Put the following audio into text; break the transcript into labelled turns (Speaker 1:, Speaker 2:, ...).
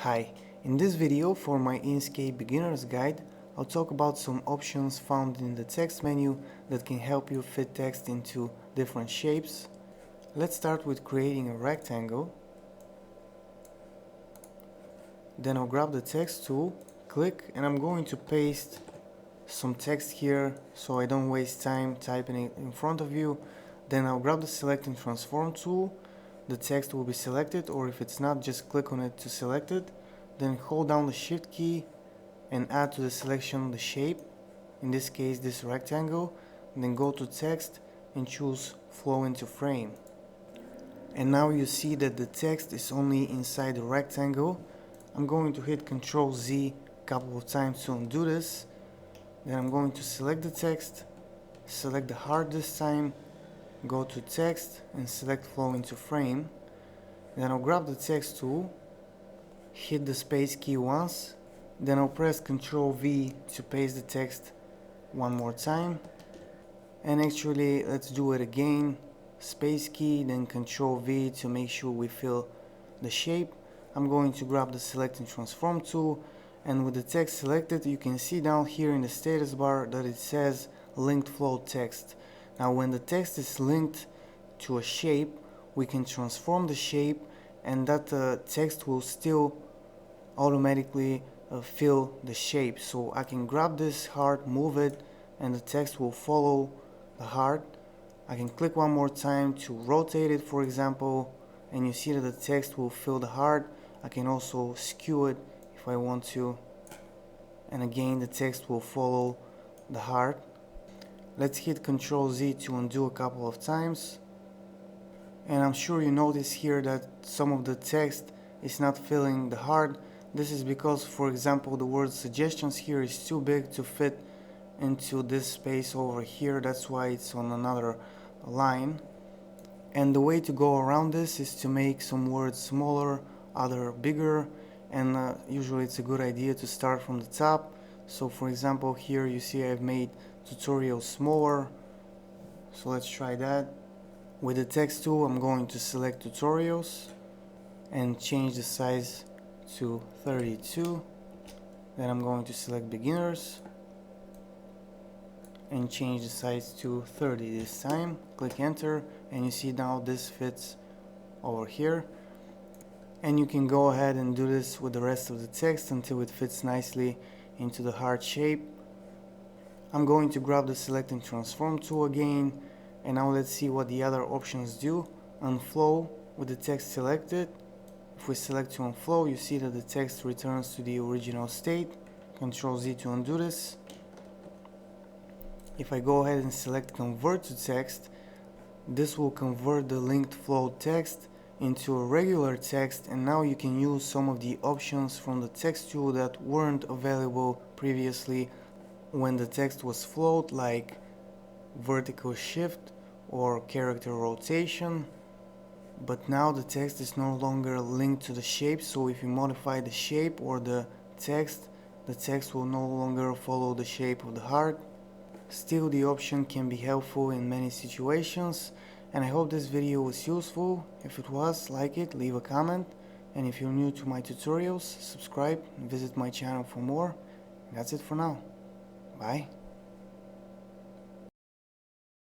Speaker 1: Hi, in this video for my Inkscape beginner's guide, I'll talk about some options found in the text menu that can help you fit text into different shapes. Let's start with creating a rectangle. Then I'll grab the text tool, click, and I'm going to paste some text here so I don't waste time typing it in front of you. Then I'll grab the select and transform tool. The text will be selected, or if it's not, just click on it to select it. Then hold down the shift key and add to the selection the shape, in this case this rectangle. And then go to text and choose flow into frame. And now you see that the text is only inside the rectangle. I'm going to hit Ctrl Z a couple of times to undo this. Then I'm going to select the text, select the heart this time, go to text and select flow into frame. Then I'll grab the text tool, hit the space key once, then I'll press Ctrl V to paste the text one more time. And actually let's do it again, space key then Ctrl V to make sure we fill the shape. I'm going to grab the select and transform tool, and with the text selected you can see down here in the status bar that it says linked flow text. Now when the text is linked to a shape, we can transform the shape and that text will still automatically fill the shape. So I can grab this heart, move it, and the text will follow the heart. I can click one more time to rotate it, for example, and you see that the text will fill the heart. I can also skew it if I want to, and again the text will follow the heart. Let's hit Ctrl Z to undo a couple of times. And I'm sure you notice here that some of the text is not filling the heart. This is because, for example, the word suggestions here is too big to fit into this space over here. That's why it's on another line. And the way to go around this is to make some words smaller, other bigger, and usually it's a good idea to start from the top. So for example, here you see I've made tutorial smaller, so let's try that. With the text tool I'm going to select tutorials and change the size to 32. Then I'm going to select beginners and change the size to 30 this time. Click enter and you see now this fits over here. And you can go ahead and do this with the rest of the text until it fits nicely into the heart shape. I'm going to grab the select and transform tool again, and now let's see what the other options do. Unflow with the text selected. If we select to unflow, you see that the text returns to the original state. Ctrl Z to undo this. If I go ahead and select convert to text, this will convert the linked flow text into a regular text, and now you can use some of the options from the text tool that weren't available previously when the text was flowed, like vertical shift or character rotation. But now the text is no longer linked to the shape, so if you modify the shape or the text will no longer follow the shape of the heart. Still, the option can be helpful in many situations, and I hope this video was useful. If it was, like it, leave a comment, and if you're new to my tutorials, subscribe and visit my channel for more. That's it for now. Bye.